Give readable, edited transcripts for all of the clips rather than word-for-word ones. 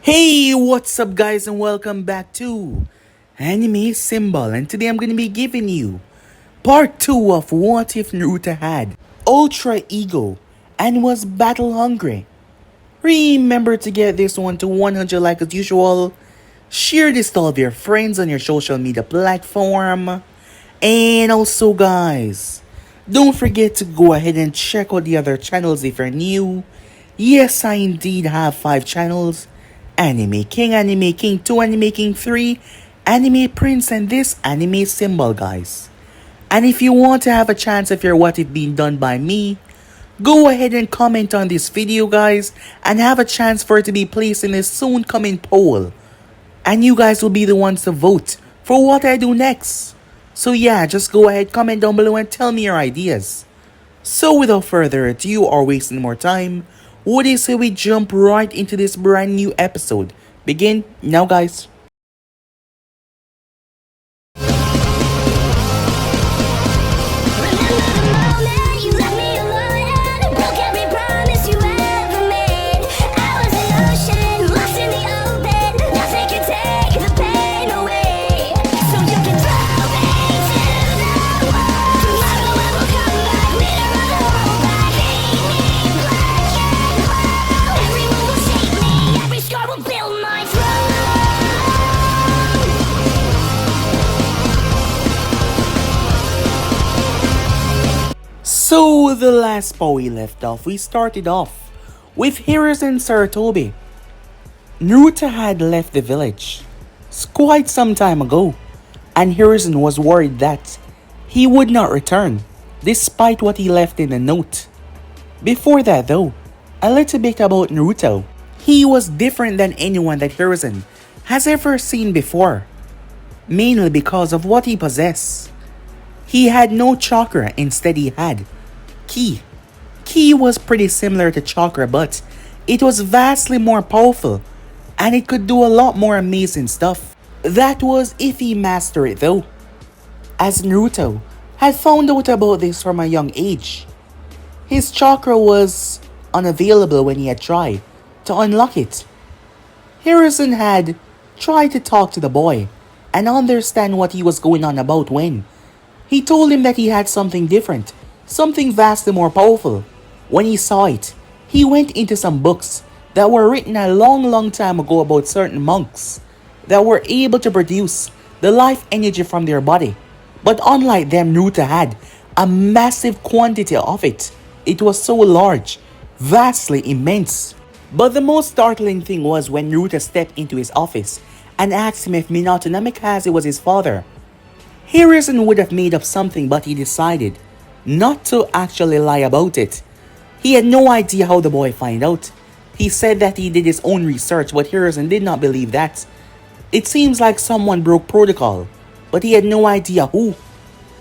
Hey, what's up guys and welcome back to Anime Symbol, and today I'm going to be giving you part 2 of What If Naruto had Ultra Ego and was battle hungry. Remember to get this one to 100 like as usual, share this to all of your friends on your social media platform, and also guys, don't forget to go ahead and check out the other channels if you're new. Yes, I indeed have 5 channels: Anime King 2, Anime King 3, Anime Prince, and this Anime Symbol, guys. And if you want to have a chance of your what if being done by me, go ahead and comment on this video, guys, and have a chance for it to be placed in a soon coming poll. And you guys will be the ones to vote for what I do next. So yeah, just go ahead, comment down below and tell me your ideas. So without further ado or wasting more time, what do you say we jump right into this brand new episode? Begin now, guys. So the last part we left off, we started off with Hiruzen and Saratobi. Naruto had left the village quite some time ago, and Hiruzen was worried that he would not return, despite what he left in the note. Before that though, a little bit about Naruto. He was different than anyone that Hiruzen has ever seen before, mainly because of what he possessed. He had no chakra, instead he had ki. Ki was pretty similar to chakra, but it was vastly more powerful, and it could do a lot more amazing stuff. That was if he mastered it though, as Naruto had found out about this from a young age. His chakra was unavailable when he had tried to unlock it. Hiruzen had tried to talk to the boy and understand what he was going on about when he told him that he had something different, something vastly more powerful. When he saw it, he went into some books that were written a long time ago about certain monks that were able to produce the life energy from their body. But unlike them, Naruto had a massive quantity of it. It was so large, vastly immense. But the most startling thing was when Naruto stepped into his office and asked him if Minato Namikaze was his father. Hiruzen would have made up something, but he decided not to actually lie about it. He had no idea how the boy found out. He said that he did his own research, but Hiruzen did not believe that. It seems like someone broke protocol, but he had no idea who.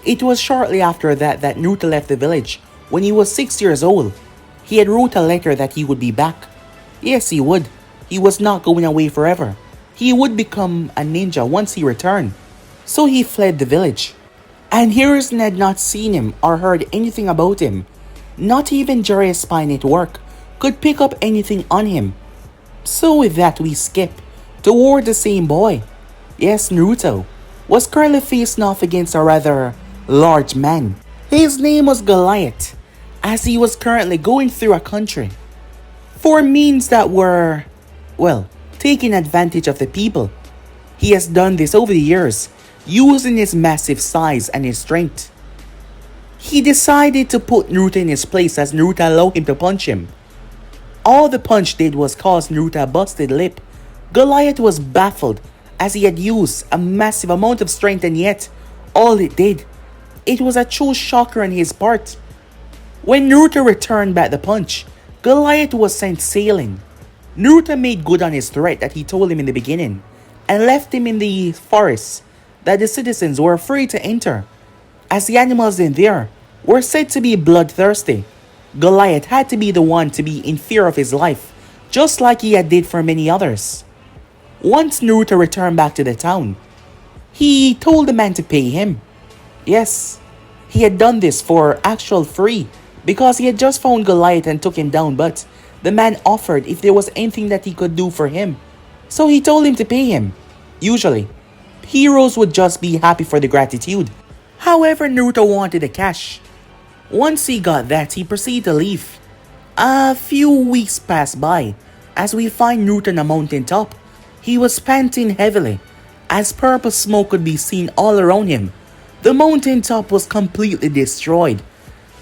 It was shortly after that Naruto left the village when he was 6 years old. He had wrote a letter that he would be back. Yes, he would. He was not going away forever. He would become a ninja once he returned. So he fled the village. And Hiruzen had not seen him or heard anything about him. Not even Jiraiya's spy network could pick up anything on him. So with that we skip toward the same boy. Yes, Naruto was currently facing off against a rather large man. His name was Goliath, as he was currently going through a country for means that were, well, taking advantage of the people. He has done this over the years, using his massive size and his strength. He decided to put Naruto in his place as Naruto allowed him to punch him. All the punch did was cause Naruto a busted lip. Goliath was baffled as he had used a massive amount of strength, and yet all it did, it was a true shocker on his part. When Naruto returned back the punch, Goliath was sent sailing. Naruto made good on his threat that he told him in the beginning and left him in the forest that the citizens were free to enter, as the animals in there were said to be bloodthirsty. Goliath had to be the one to be in fear of his life, just like he had did for many others. Once Naruto returned back to the town, he told the man to pay him. Yes, he had done this for actual free because he had just found Goliath and took him down, but the man offered if there was anything that he could do for him. So he told him to pay him. Usually, heroes would just be happy for the gratitude. However, Naruto wanted the cash. Once he got that, he proceeded to leave. A few weeks passed by as we find Naruto on a mountaintop. He was panting heavily as purple smoke could be seen all around him. The mountaintop was completely destroyed.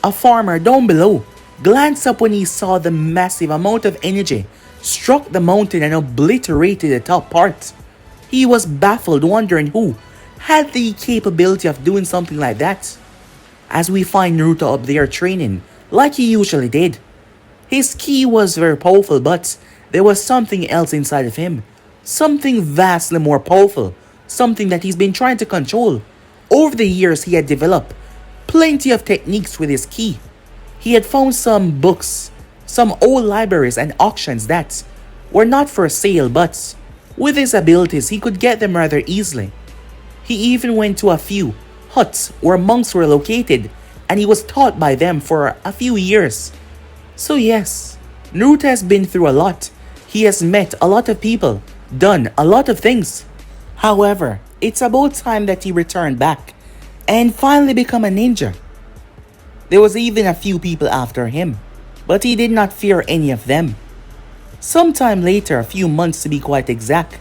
A farmer down below glanced up when he saw the massive amount of energy struck the mountain and obliterated the top part. He was baffled, wondering who had the capability of doing something like that. As we find Naruto up there training, like he usually did. His ki was very powerful, but there was something else inside of him. Something vastly more powerful. Something that he's been trying to control. Over the years, he had developed plenty of techniques with his ki. He had found some books, some old libraries and auctions that were not for sale, but with his abilities, he could get them rather easily. He even went to a few huts where monks were located, and he was taught by them for a few years. So yes, Naruto has been through a lot. He has met a lot of people, done a lot of things. However, it's about time that he returned back and finally become a ninja. There was even a few people after him, but he did not fear any of them. Sometime later, a few months to be quite exact,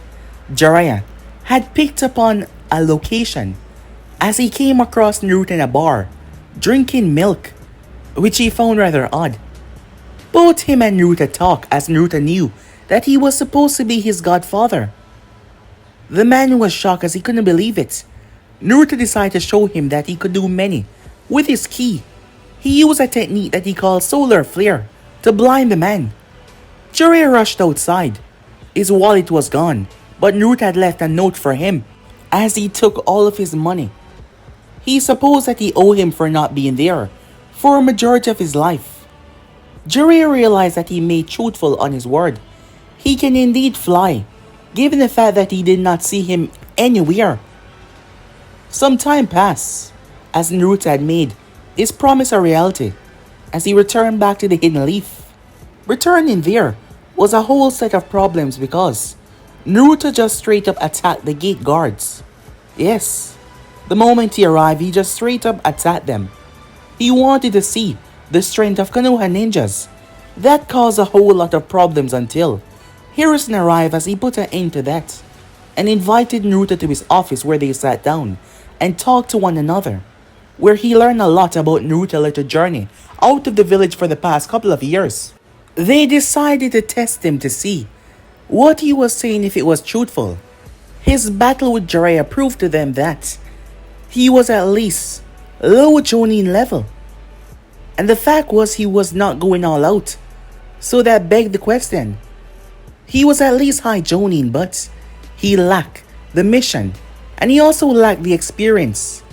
Jiraiya had picked up on a location as he came across Naruto in a bar, drinking milk, which he found rather odd. Both him and Naruto talked as Naruto knew that he was supposed to be his godfather. The man was shocked as he couldn't believe it. Naruto decided to show him that he could do many with his ki. He used a technique that he called solar flare to blind the man. Jiraiya rushed outside. His wallet was gone, but Naruto had left a note for him as he took all of his money. He supposed that he owed him for not being there for a majority of his life. Jiraiya realized that he made truthful on his word. He can indeed fly, given the fact that he did not see him anywhere. Some time passed as Naruto had made his promise a reality as he returned back to the Hidden Leaf. Returning there was a whole set of problems because Naruto just straight up attacked the gate guards. Yes, the moment he arrived, he just straight up attacked them. He wanted to see the strength of Konoha ninjas. That caused a whole lot of problems until Hiruzen arrived as he put an end to that and invited Naruto to his office where they sat down and talked to one another, where he learned a lot about Naruto's little journey out of the village for the past couple of years. They decided to test him to see what he was saying if it was truthful. His battle with Jiraiya proved to them that he was at least low joning level. And the fact was he was not going all out. So that begged the question. He was at least high joning, but he lacked the mission. And he also lacked the experience.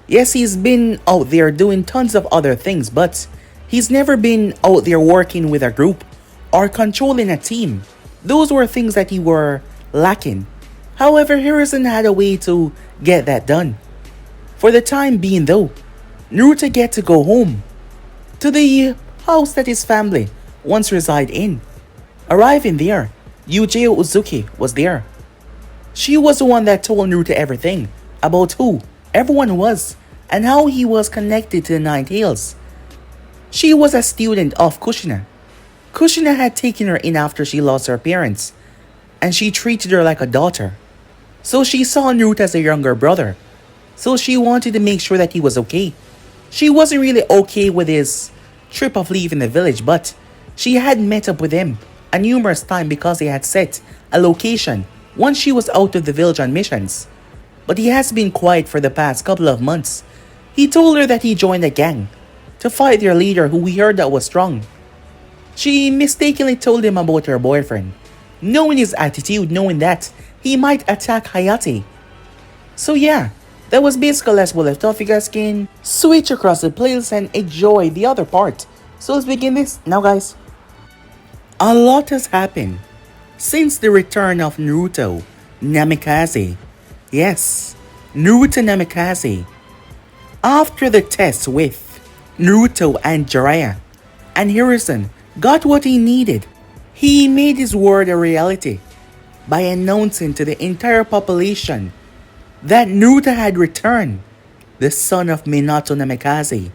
Yes, he's been out there doing tons of other things, but he's never been out there working with a group or controlling a team. Those were things that he were lacking. However, Hiruzen had a way to get that done. For the time being though, Naruto get to go home to the house that his family once reside in. Arriving there, Yujiro Uzuki was there. She was the one that told Naruto everything about who everyone was and how he was connected to the Nine Tails. She was a student of Kushina. Kushina had taken her in after she lost her parents, and she treated her like a daughter. So she saw Naruto as a younger brother. So she wanted to make sure that he was okay. She wasn't really okay with his trip of leaving the village, but she had met up with him a numerous times because they had set a location once she was out of the village on missions. But he has been quiet for the past couple of months. He told her that he joined a gang to fight their leader who we heard that was strong. She mistakenly told him about her boyfriend, knowing his attitude, knowing that he might attack Hayate. So yeah, that was basically as we left off. You guys can switch across the playlist and enjoy the other part. So let's begin this now, guys. A lot has happened since the return of Naruto Namikaze. Yes, Naruto Namikaze. After the test with Naruto and Jiraiya, and Hiruzen got what he needed. He made his word a reality. by announcing to the entire population that Naruto had returned, the son of Minato Namikaze,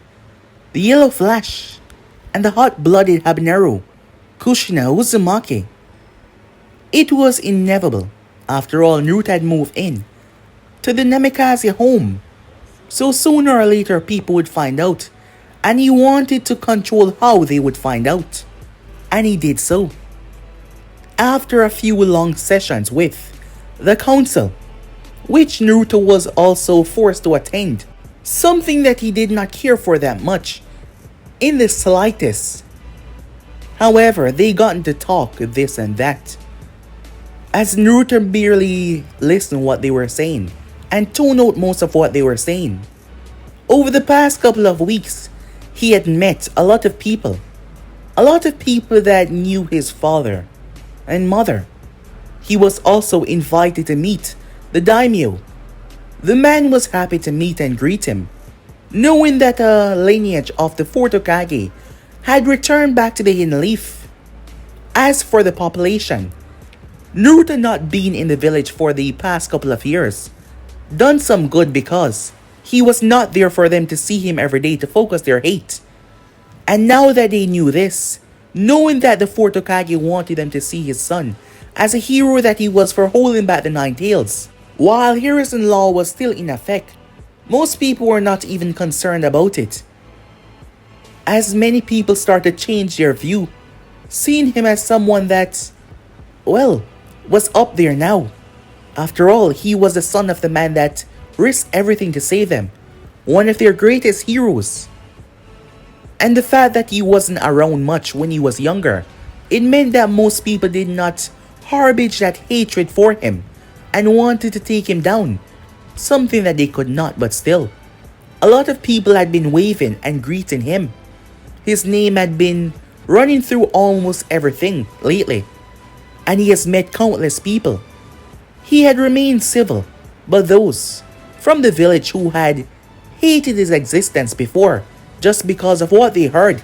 the Yellow Flash, and the hot-blooded habanero, Kushina Uzumaki. It was inevitable. After all, Naruto had moved in to the Namikaze home, so sooner or later people would find out, and he wanted to control how they would find out, and he did so. After a few long sessions with the council, which Naruto was also forced to attend, something that he did not care for that much, in the slightest. However, they got to talk this and that, as Naruto barely listened to what they were saying, and tuned out most of what they were saying. Over the past couple of weeks, he had met a lot of people that knew his father and mother. He was also invited to meet the daimyo. The man was happy to meet and greet him, knowing that a lineage of the fourth Hokage had returned back to the Hidden Leaf. As for the population, Naruto not being in the village for the past couple of years done some good because he was not there for them to see him every day to focus their hate. And now that they knew this, knowing that the fourth Hokage wanted them to see his son as a hero that he was for holding back the Nine Tails, while Harrison Law was still in effect, most people were not even concerned about it. As many people started to change their view, seeing him as someone that, well, was up there now. After all, he was the son of the man that risked everything to save them, one of their greatest heroes. And the fact that he wasn't around much when he was younger, it meant that most people did not harbor that hatred for him and wanted to take him down, something that they could not, but still. A lot of people had been waving and greeting him. His name had been running through almost everything lately, and he has met countless people. He had remained civil, but those from the village who had hated his existence before just because of what they heard,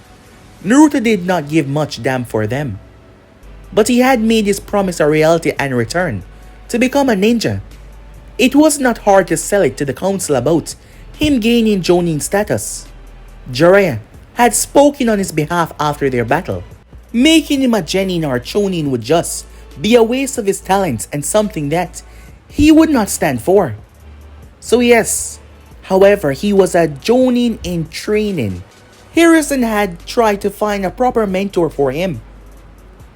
Naruto did not give much damn for them. But he had made his promise a reality and return to become a ninja. It was not hard to sell it to the council about him gaining joning status. Jiraiya had spoken on his behalf after their battle. Making him a Genin or joning would just be a waste of his talents and something that he would not stand for. So yes, however, he was a jonin in training. Harrison had tried to find a proper mentor for him.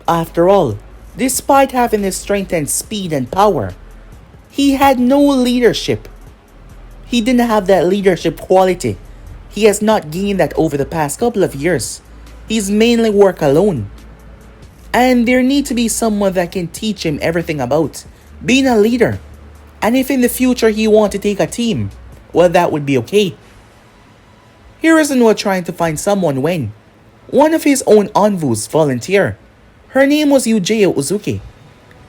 After all, despite having the strength and speed and power, he had no leadership. He didn't have that leadership quality. He has not gained that over the past couple of years. He's mainly worked alone. And there needs to be someone that can teach him everything about being a leader. And if in the future he wants to take a team, well, that would be okay. Harrison was trying to find someone when one of his own envoys volunteered. Her name was Yujeo Uzuki.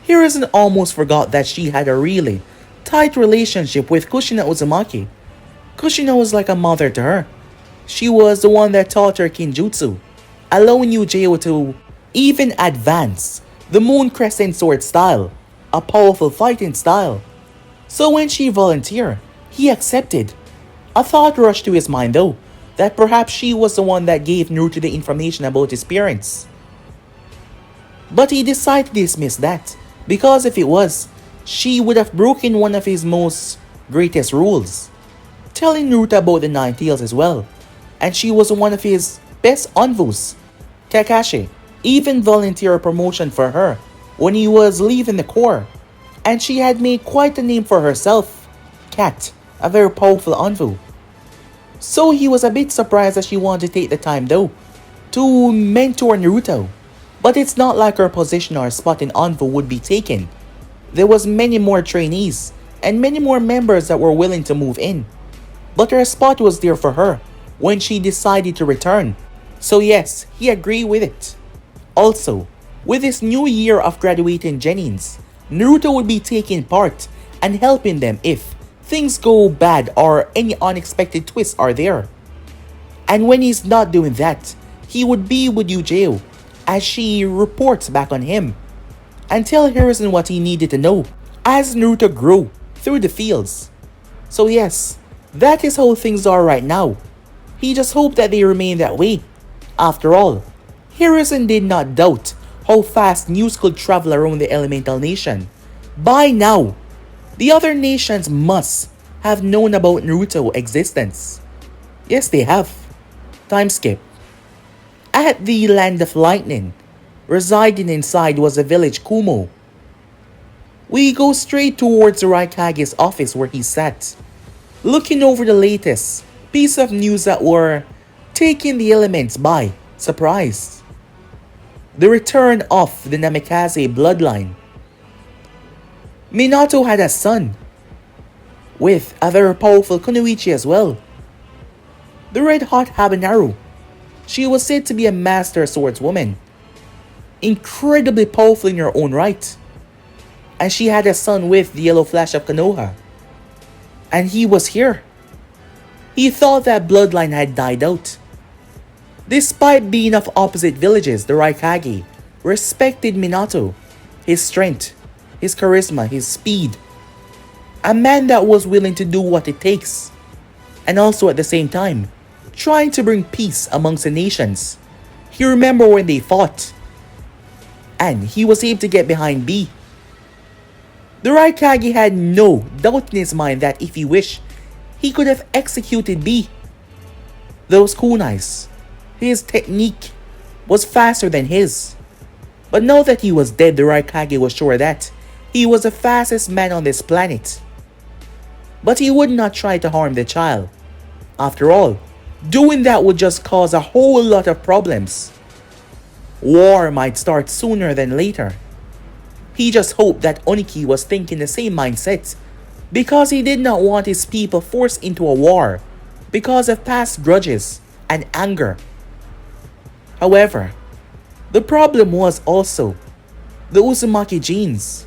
Harrison almost forgot that she had a really tight relationship with Kushina Uzumaki. Kushina was like a mother to her. She was the one that taught her Kinjutsu, allowing Yujeo to even advance the Moon Crescent Sword style, a powerful fighting style. So when she volunteered, he accepted. A thought rushed to his mind though, that perhaps she was the one that gave Naruto the information about his parents. But he decided to dismiss that, because if it was, she would have broken one of his most greatest rules, telling Naruto about the Nine Tails as well. And she was one of his best envoys. Kakashi even volunteered a promotion for her when he was leaving the Corps, and she had made quite a name for herself. Kat, a very powerful envoy. So he was a bit surprised that she wanted to take the time though to mentor Naruto. But it's not like her position or spot in envoy would be taken. There was many more trainees and many more members that were willing to move in. But her spot was there for her when she decided to return. So yes, he agreed with it. Also, with this new year of graduating Genins, Naruto would be taking part and helping them if things go bad or any unexpected twists are there. And when he's not doing that, he would be with Yujeo as she reports back on him. and tell Hiruzen what he needed to know as Naruto grew through the fields. So yes, that is how things are right now. He just hoped that they remain that way. After all, Hiruzen did not doubt how fast news could travel around the elemental nation. By now, the other nations must have known about Naruto's existence. Yes, they have. Time skip. At the Land of Lightning, residing inside was the village Kumo. We go straight towards the Raikage's office where he sat, looking over the latest piece of news that were taking the elements by surprise. The return of the Namikaze bloodline. Minato had a son, with a very powerful kunoichi as well. The red hot habanero. She was said to be a master swordswoman, incredibly powerful in her own right. And she had a son with the yellow flash of Konoha. And he was here. He thought that bloodline had died out. Despite being of opposite villages, the Raikage respected Minato, his strength, his charisma, his speed. A man that was willing to do what it takes. And also at the same time, trying to bring peace amongst the nations. He remembered when they fought. And he was able to get behind B. The Raikage had no doubt in his mind that if he wished, he could have executed B. Those kunais. His technique was faster than his. But now that he was dead, the Raikage was sure that he was the fastest man on this planet. But he would not try to harm the child. After all, doing that would just cause a whole lot of problems. War might start sooner than later. He just hoped that Oniki was thinking the same mindset, because he did not want his people forced into a war because of past grudges and anger. However, the problem was also the Uzumaki genes.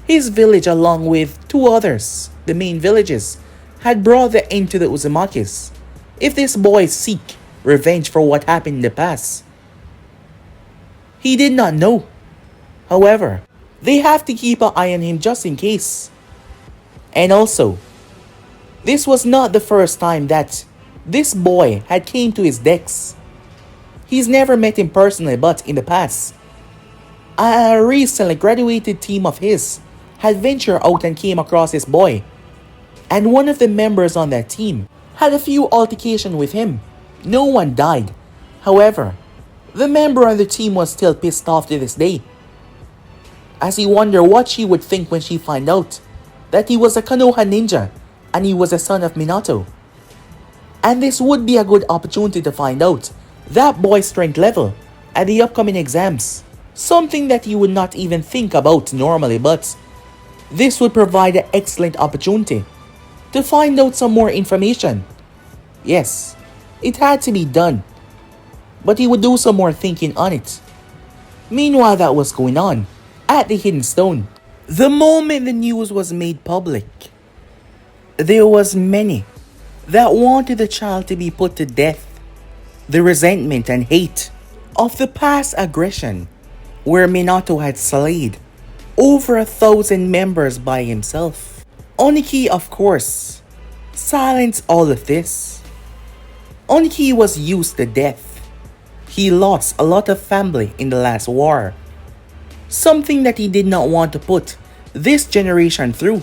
His village, along with two others, the main villages, had brought the end to the Uzumakis. If this boy seek revenge for what happened in the past, he did not know. However, they have to keep an eye on him just in case. And also, this was not the first time that this boy had came to his decks. He's never met him personally, but in the past, a recently graduated team of his had ventured out and came across this boy. And one of the members on that team had a few altercations with him. No one died. However, the member on the team was still pissed off to this day, as he wondered what she would think when she found out that he was a Konoha ninja and he was a son of Minato. And this would be a good opportunity to find out that boy's strength level at the upcoming exams. Something that you would not even think about normally, but this would provide an excellent opportunity to find out some more information. Yes, it had to be done, but he would do some more thinking on it. Meanwhile, that was going on at the Hidden Stone. The moment the news was made public, there was many that wanted the child to be put to death. The resentment and hate of the past aggression, where Minato had slayed over 1,000 members by himself. Oniki, of course, silenced all of this. Oniki was used to death. He lost a lot of family in the last war. Something that he did not want to put this generation through.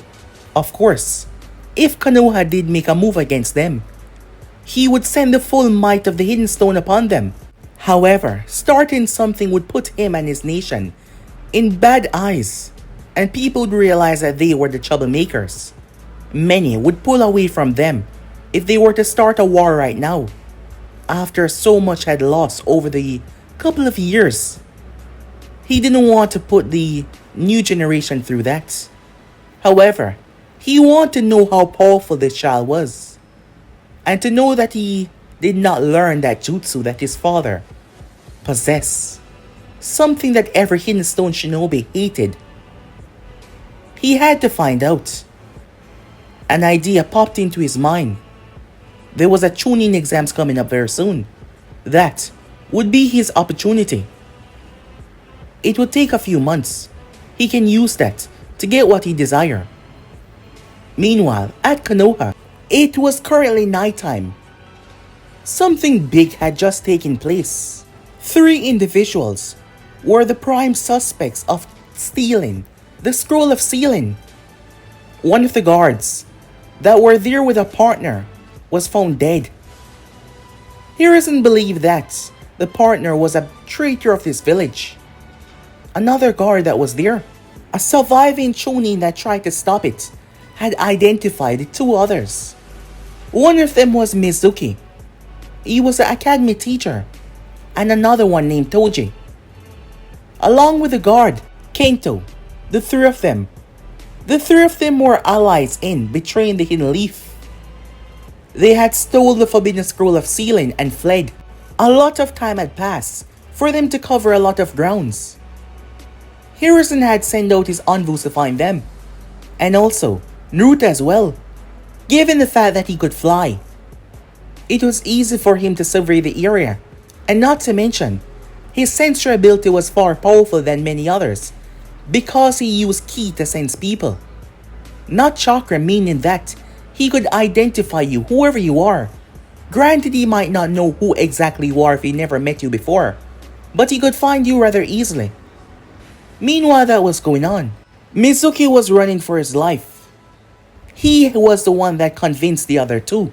Of course, if Konoha did make a move against them, he would send the full might of the Hidden Stone upon them. However, starting something would put him and his nation in bad eyes, and people would realize that they were the troublemakers. Many would pull away from them if they were to start a war right now, after so much had lost over the couple of years. He didn't want to put the new generation through that. However, he wanted to know how powerful this child was, and to know that he did not learn that jutsu that his father possessed, something that every Hidden Stone shinobi hated. He had to find out. An idea popped into his mind. There was a Chunin exams coming up very soon. That would be his opportunity. It would take a few months. He can use that to get what he desires. Meanwhile, at Konoha, it was currently nighttime. Something big had just taken place. Three individuals were the prime suspects of stealing the scroll of sealing. One of the guards that were there with a partner was found dead. Harrison believed that the partner was a traitor of this village. Another guard that was there, a surviving joning that tried to stop it, had identified the two others. One of them was Mizuki. He was an academy teacher, and another one named Toji. Along with the guard, Kento, the three of them were allies in betraying the Hidden Leaf. They had stolen the Forbidden Scroll of Sealing and fled. A lot of time had passed for them to cover a lot of grounds. Harrison had sent out his envoys to find them, and also Naruto as well, given the fact that he could fly. It was easy for him to survey the area, and not to mention, his sensory ability was far powerful than many others, because he used ki to sense people. Not chakra, meaning that he could identify you, whoever you are. Granted, he might not know who exactly you are if he never met you before, but he could find you rather easily. Meanwhile that was going on, Mizuki was running for his life. He was the one that convinced the other two,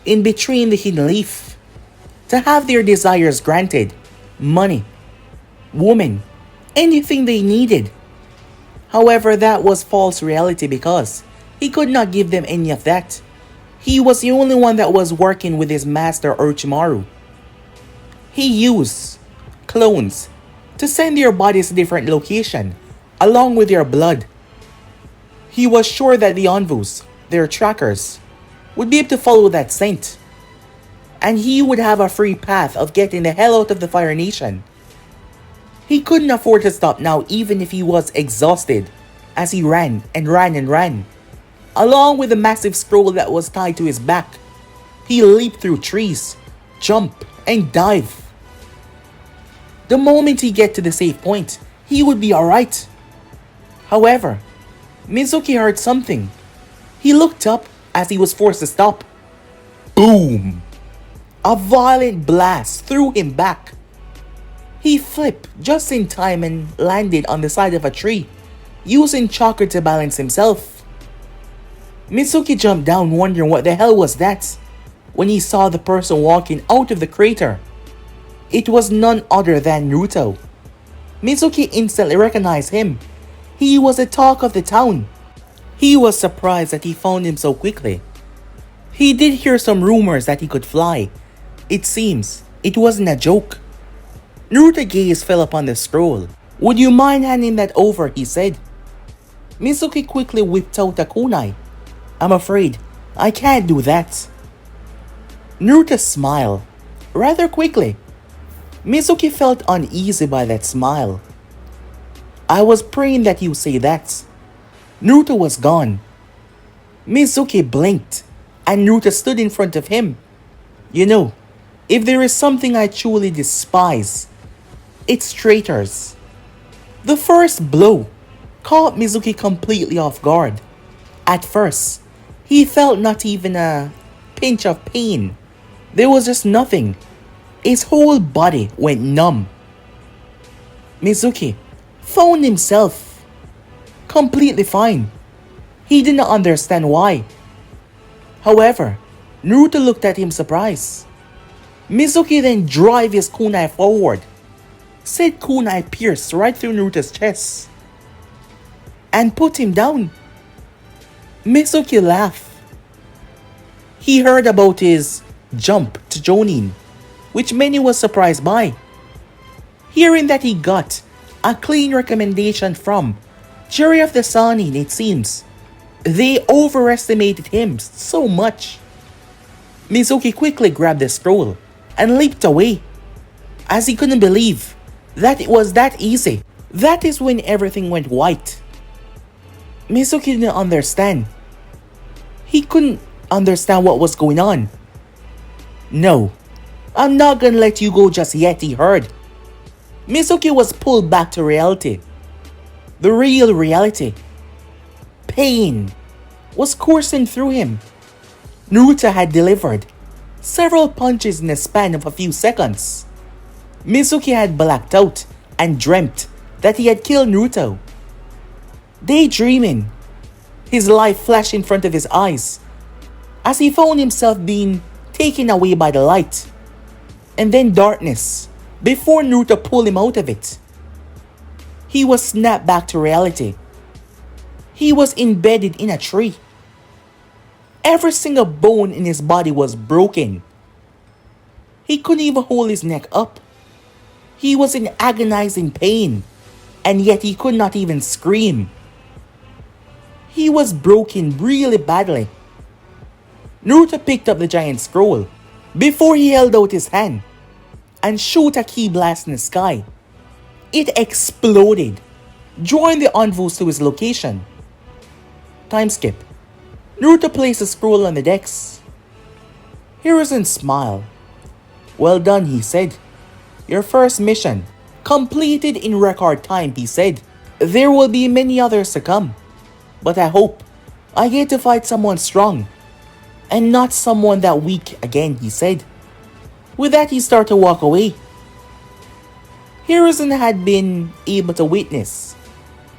in betraying the Hidden Leaf, to have their desires granted. Money, woman, anything they needed. However, that was false reality because he could not give them any of that. He was the only one that was working with his master Orochimaru. He used clones to send their bodies to different locations, along with their blood. He was sure that the envoys, their trackers, would be able to follow that scent, and he would have a free path of getting the hell out of the Fire Nation. He couldn't afford to stop now, even if he was exhausted, as he ran and ran and ran. Along with the massive scroll that was tied to his back, he leaped through trees, jump, and dive. The moment he get to the safe point, he would be alright. However, Mizuki heard something. He looked up as he was forced to stop. Boom! A violent blast threw him back. He flipped just in time and landed on the side of a tree, using chakra to balance himself. Mizuki jumped down, wondering what the hell was that, when he saw the person walking out of the crater. It was none other than Naruto. Mizuki instantly recognized him. He was the talk of the town. He was surprised that he found him so quickly. He did hear some rumors that he could fly. It seems it wasn't a joke. Naruto's gaze fell upon the scroll. "Would you mind handing that over?" he said. Mizuki quickly whipped out a kunai. "I'm afraid I can't do that." Naruto smiled rather quickly. Mizuki felt uneasy by that smile. "I was praying that you say that." Naruto was gone. Mizuki blinked, and Naruto stood in front of him. "You know, if there is something I truly despise, it's traitors." The first blow caught Mizuki completely off guard. At first, he felt not even a pinch of pain. There was just nothing. His whole body went numb. Mizuki found himself completely fine. He did not understand why. However, Naruto looked at him surprised. Mizuki then drove his kunai forward. Said kunai pierced right through Naruto's chest and put him down. Mizuki laughed. He heard about his jump to joning, which many was surprised by. Hearing that he got a clean recommendation from Jury of the Sanin, it seems they overestimated him so much. Mizuki quickly grabbed the scroll and leaped away, as he couldn't believe that it was that easy. That is when everything went white. Mizuki didn't understand. He couldn't understand what was going on. "No, I'm not gonna let you go just yet," he heard. Mizuki was pulled back to reality. The real reality. Pain was coursing through him. Naruto had delivered several punches in the span of a few seconds. Mizuki had blacked out and dreamt that he had killed Naruto. Daydreaming, his life flashed in front of his eyes as he found himself being taken away by the light and then darkness before Naruto pulled him out of it. He was snapped back to reality. He was embedded in a tree. Every single bone in his body was broken. He couldn't even hold his neck up. He was in agonizing pain, and yet he could not even scream. He was broken really badly. Naruto picked up the giant scroll before he held out his hand and shot a ki blast in the sky. It exploded, drawing the envoys to his location. Time skip. Naruto placed the scroll on the decks. Hiruzen smiled. "Well done," he said. "Your first mission, completed in record time," he said. "There will be many others to come, but I hope I get to fight someone strong and not someone that weak again," he said. With that, he started to walk away. Hiruzen had been able to witness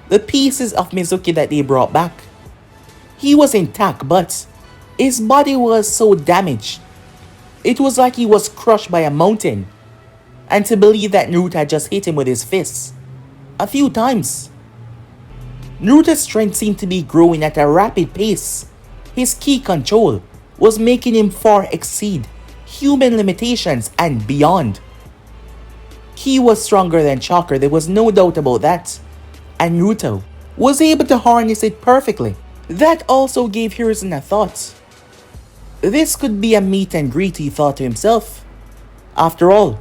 the pieces of Mizuki that they brought back. He was intact, but his body was so damaged. It was like he was crushed by a mountain. And to believe that Naruto had just hit him with his fists a few times. Naruto's strength seemed to be growing at a rapid pace. His ki control was making him far exceed human limitations and beyond. Ki was stronger than chakra, there was no doubt about that. And Naruto was able to harness it perfectly. That also gave Hiruzen a thought. This could be a meet and greet, he thought to himself. After all,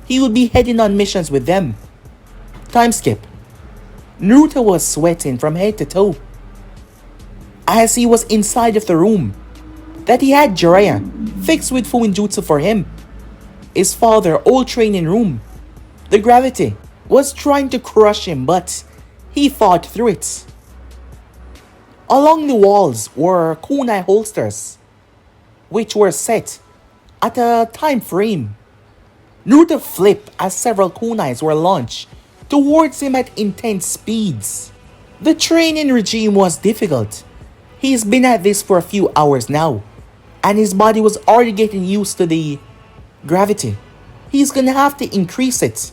he would be heading on missions with them. Time skip. Naruto was sweating from head to toe as he was inside of the room that he had Jiraiya fixed with Fuinjutsu for him. His father's old training room. The gravity was trying to crush him, but he fought through it. Along the walls were kunai holsters, which were set at a time frame. Naruto flipped as several kunais were launched towards him at intense speeds. The training regime was difficult. He's been at this for a few hours now, and his body was already getting used to the gravity. He's gonna have to increase it.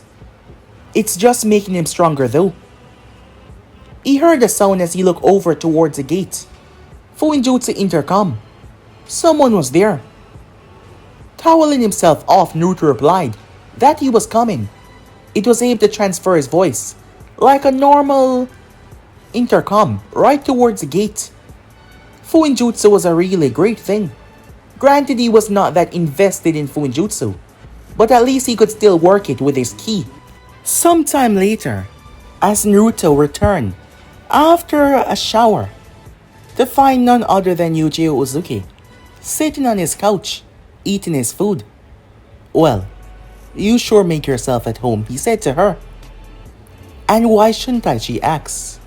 It's just making him stronger though. He heard a sound as he looked over towards the gate. Fuinjutsu intercom. Someone was there. Toweling himself off, Naruto replied that he was coming. It was able to transfer his voice like a normal intercom right towards the gate. Fuinjutsu was a really great thing. Granted, he was not that invested in Fuinjutsu, but at least he could still work it with his ki. Sometime later, as Naruto returned after a shower to find none other than Yujiro Uzuki sitting on his couch eating his food. "Well, you sure make yourself at home," he said to her. "And why shouldn't I?" she asked.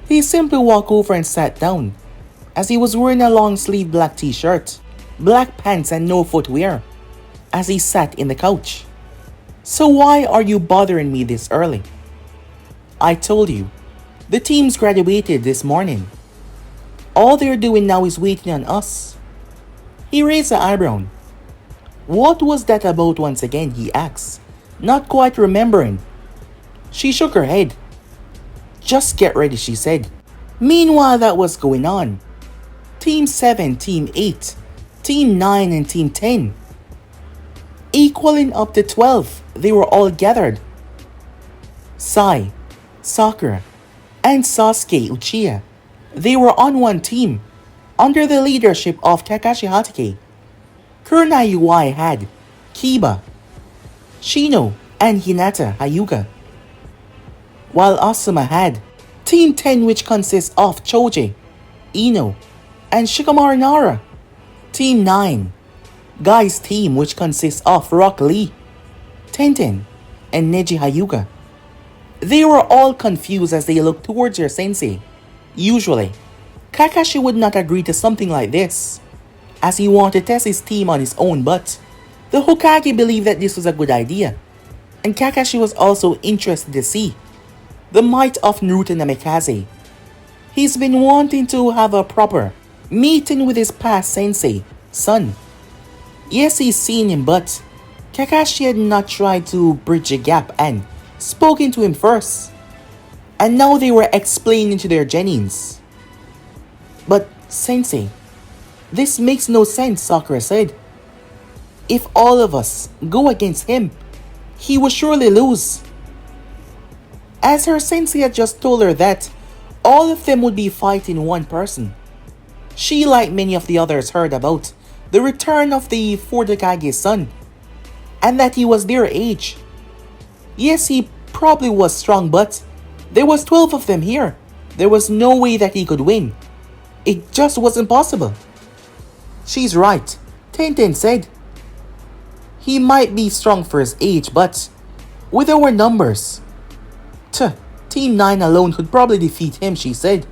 He simply walked over and sat down as he was wearing a long sleeve black t-shirt, black pants and no footwear as he sat in the couch. "So why are you bothering me this early?" "I told you, the team's graduated this morning. All they're doing now is waiting on us." He raised an eyebrow. "What was that about once again?" he asked, not quite remembering. She shook her head. "Just get ready," she said. Meanwhile, that was going on. Team 7, Team 8, Team 9 and Team 10. Equaling up to 12, they were all gathered. Sai, Sakura, and Sasuke Uchiha. They were on one team, under the leadership of Kakashi Hatake. Kurenai UI had Kiba, Shino, and Hinata Hyuga, while Asuma had Team 10, which consists of Choji, Ino, and Shikamaru Nara. Team 9, Guy's team, which consists of Rock Lee, Tenten, and Neji Hyuga. They were all confused as they looked towards their sensei. Usually, Kakashi would not agree to something like this, as he wanted to test his team on his own, but the Hokage believed that this was a good idea, and Kakashi was also interested to see the might of Naruto Namikaze. He's been wanting to have a proper meeting with his past sensei, son. Yes, he's seen him, but Kakashi had not tried to bridge a gap and spoken to him first. And now they were explaining to their genins. But, sensei, this makes no sense, Sakura said. If all of us go against him, he will surely lose. As her sensei had just told her that all of them would be fighting one person. She, like many of the others, heard about the return of the fourth Hokage's son, and that he was their age. Yes, he probably was strong, but there was 12 of them here. There was no way that he could win. It just wasn't possible. She's right, Tenten said. He might be strong for his age, but with our numbers, Team 9 alone could probably defeat him, she said.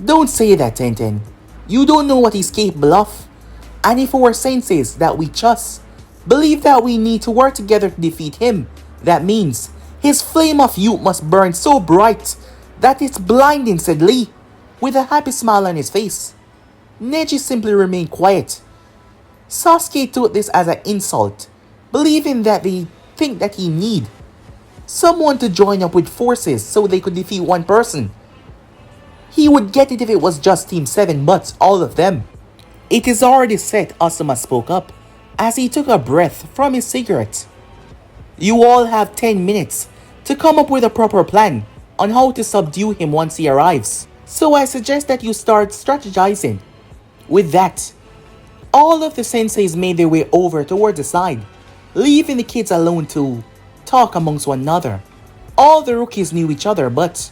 Don't say that, Tenten. You don't know what he's capable of. And if our senseis that we trust believe that we need to work together to defeat him, that means his flame of youth must burn so bright that it's blinding, said Lee, with a happy smile on his face. Neji simply remained quiet. Sasuke took this as an insult, believing that they think that he need someone to join up with forces so they could defeat one person. He would get it if it was just Team 7, but all of them. It is already set, Asuma spoke up, as he took a breath from his cigarette. You all have 10 minutes to come up with a proper plan on how to subdue him once he arrives. So I suggest that you start strategizing. With that, all of the senseis made their way over towards the side, leaving the kids alone to talk amongst one another. All the rookies knew each other, but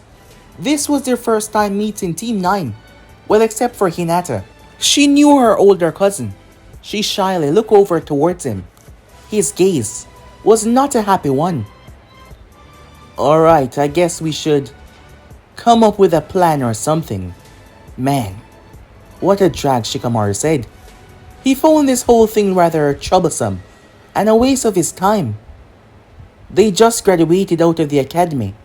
this was their first time meeting Team 9, well, except for Hinata. She knew her older cousin. She shyly looked over towards him. His gaze was not a happy one. Alright, I guess we should come up with a plan or something. Man, what a drag, Shikamaru said. He found this whole thing rather troublesome and a waste of his time. They just graduated out of the academy.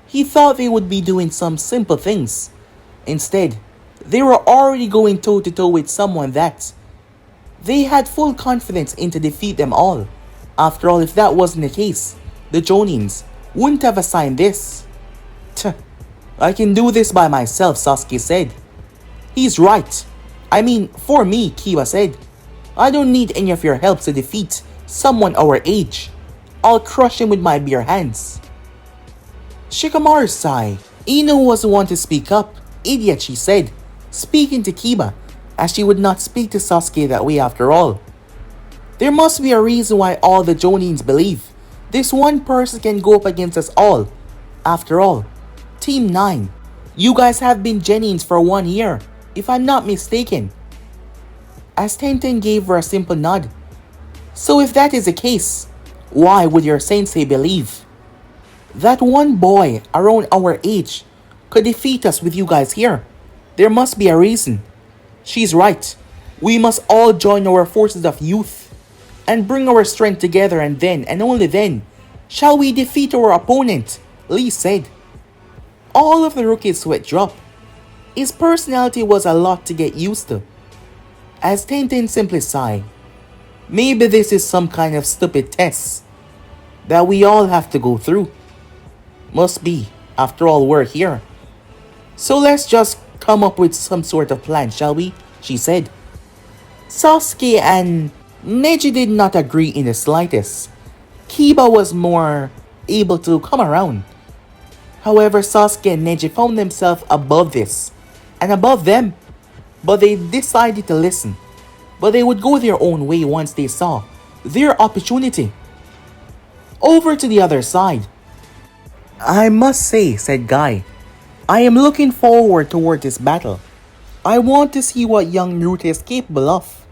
He thought they would be doing some simple things. Instead, they were already going toe-to-toe with someone that they had full confidence in to defeat them all. After all, if that wasn't the case, the Jonins wouldn't have assigned this. I can do this by myself, Sasuke said. He's right. I mean, for me, Kiba said. I don't need any of your help to defeat someone our age. I'll crush him with my bare hands. Shikamaru sighed. Ino was the one to speak up. Idiot, she said, speaking to Kiba, as she would not speak to Sasuke that way after all. There must be a reason why all the Jonins believe this one person can go up against us all. After all, Team 9, you guys have been Genins for 1 year, if I'm not mistaken. As Tenten gave her a simple nod. So if that is the case, why would your sensei believe that one boy around our age could defeat us with you guys here? There must be a reason. She's right. We must all join our forces of youth and bring our strength together, and then, and only then, shall we defeat our opponent, Lee said. All of the rookies' sweat dropped. His personality was a lot to get used to. As Tenten simply sighed. Maybe this is some kind of stupid test that we all have to go through. Must be. After all, we're here. So let's just come up with some sort of plan, shall we? She said. Sasuke and Neji did not agree in the slightest. Kiba was more able to come around. However, Sasuke and Neji found themselves above this and above them. But they decided to listen. But they would go their own way once they saw their opportunity. Over to the other side. I must say, said Guy, I am looking forward toward this battle. I want to see what young Naruto is capable of,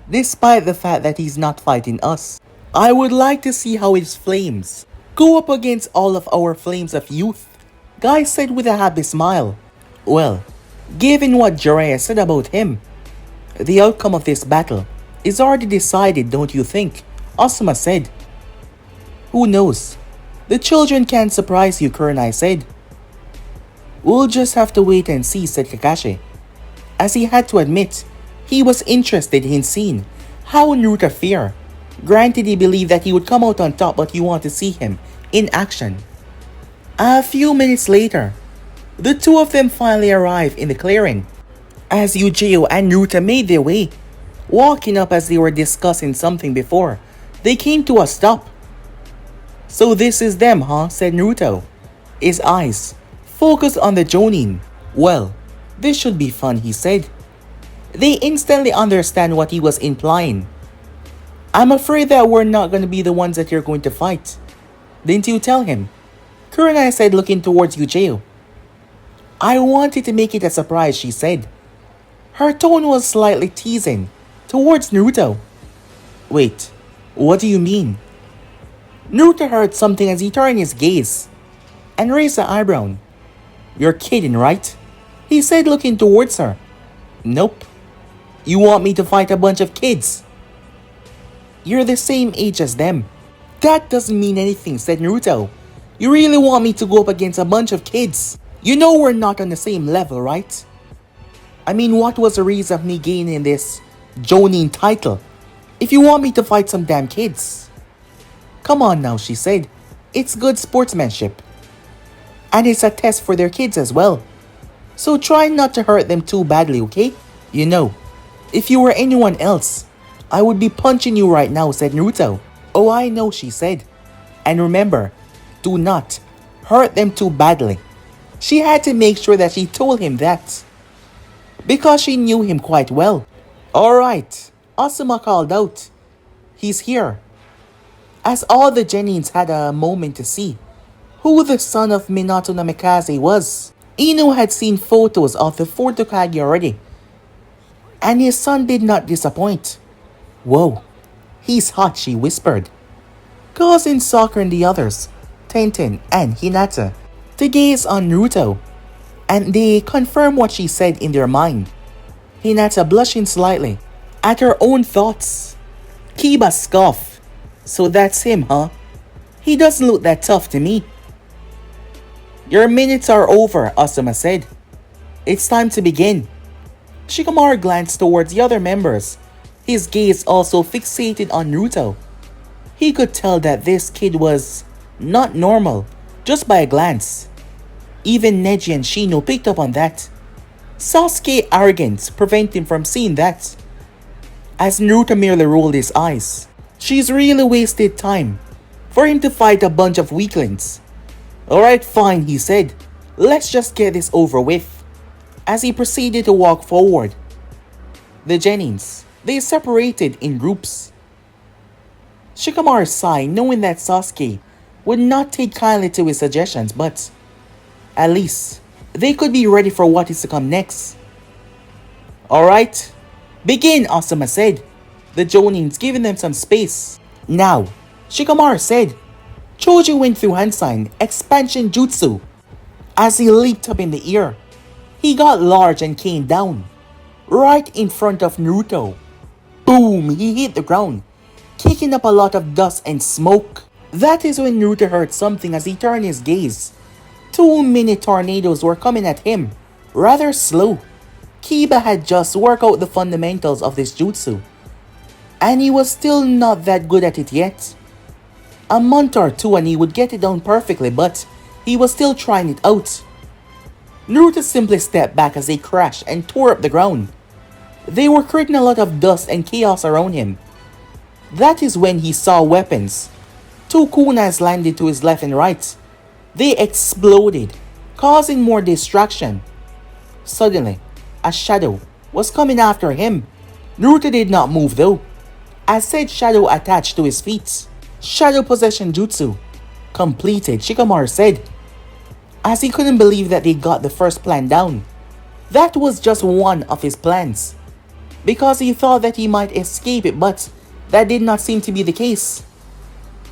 despite the fact that he's not fighting us. I would like to see how his flames go up against all of our flames of youth, Guy said with a happy smile. Well, given what Jiraiya said about him, the outcome of this battle is already decided, don't you think? Asuma said. Who knows? The children can't surprise you, Kurenai said. We'll just have to wait and see, said Kakashi, as he had to admit he was interested in seeing how Naruto fare. Granted, he believed that he would come out on top, but you want to see him in action. A few minutes later, the two of them finally arrived in the clearing, as Eugeo and Naruto made their way. Walking up as they were discussing something before they came to a stop. So this is them, huh? Said Naruto, his eyes focused on the joning. Well, this should be fun, he said. They instantly understand what he was implying. I'm afraid that we're not going to be the ones that you're going to fight. Didn't you tell him? Kurenai said, looking towards Eugeo. I wanted to make it a surprise, she said. Her tone was slightly teasing towards Naruto. Wait, what do you mean? Naruto heard something as he turned his gaze and raised an eyebrow. You're kidding, right? He said, looking towards her. Nope. You want me to fight a bunch of kids? You're the same age as them. That doesn't mean anything, said Naruto. You really want me to go up against a bunch of kids? You know we're not on the same level, right? I mean, what was the reason of me gaining this joning title if you want me to fight some damn kids? Come on now, she said. It's good sportsmanship. And it's a test for their kids as well. So try not to hurt them too badly, okay? You know, if you were anyone else, I would be punching you right now, said Naruto. Oh, I know, she said. And remember, do not hurt them too badly. She had to make sure that she told him that, because she knew him quite well. Alright, Asuma called out. He's here. As all the Genins had a moment to see who the son of Minato Namikaze was. Ino had seen photos of the fourth Hokage already, and his son did not disappoint. Whoa, he's hot, she whispered, causing Sakura and the others, Tenten and Hinata, to gaze on Naruto, and they confirmed what she said in their mind. Hinata blushing slightly at her own thoughts. Kiba scoffed. So that's him, huh? He doesn't look that tough to me. Your minutes are over, Asuma said. It's time to begin. Shikamaru glanced towards the other members, his gaze also fixated on Naruto. He could tell that this kid was not normal just by a glance. Even Neji and Shino picked up on that. Sasuke's arrogance prevented him from seeing that. As Naruto merely rolled his eyes, she's really wasted time for him to fight a bunch of weaklings. Alright, fine, he said. Let's just get this over with. As he proceeded to walk forward, the Genins, they separated in groups. Shikamaru sighed, knowing that Sasuke would not take kindly to his suggestions, but at least they could be ready for what is to come next. Alright, begin, Asuma said, the Jonins giving them some space. Now, Shikamaru said. Choji went through hand sign expansion jutsu. As he leaped up in the air, he got large and came down right in front of Naruto. Boom! He hit the ground, kicking up a lot of dust and smoke. That is when Naruto heard something as he turned his gaze. 2 mini tornadoes were coming at him, rather slow. Kiba had just worked out the fundamentals of this jutsu, and he was still not that good at it yet. A month or two and he would get it down perfectly, but he was still trying it out. Naruto simply stepped back as they crashed and tore up the ground. They were creating a lot of dust and chaos around him. That is when he saw weapons. 2 kunais landed to his left and right. They exploded, causing more distraction. Suddenly, a shadow was coming after him. Naruto did not move though, as said shadow attached to his feet. Shadow possession jutsu completed, Shikamaru said, as he couldn't believe that they got the first plan down. That was just one of his plans, because he thought that he might escape it, but that did not seem to be the case.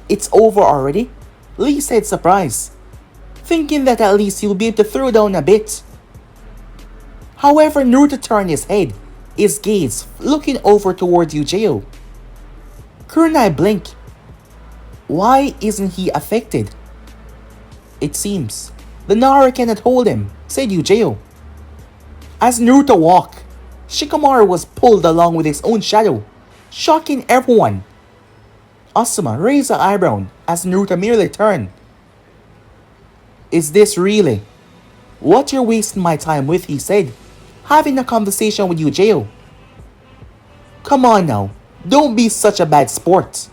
It's over already? Lee said surprised, thinking that at least he'll be able to throw down a bit. However, Naruto turned his head, his gaze looking over towards Yujiro. Kunai blinked. Why isn't he affected? It seems the Nara cannot hold him, said Yujiro. As Naruto walked, Shikamaru was pulled along with his own shadow, shocking everyone. Asuma raised her eyebrow as Naruto merely turned. Is this really what you're wasting my time with? He said, having a conversation with Yujiro. Come on now, don't be such a bad sport.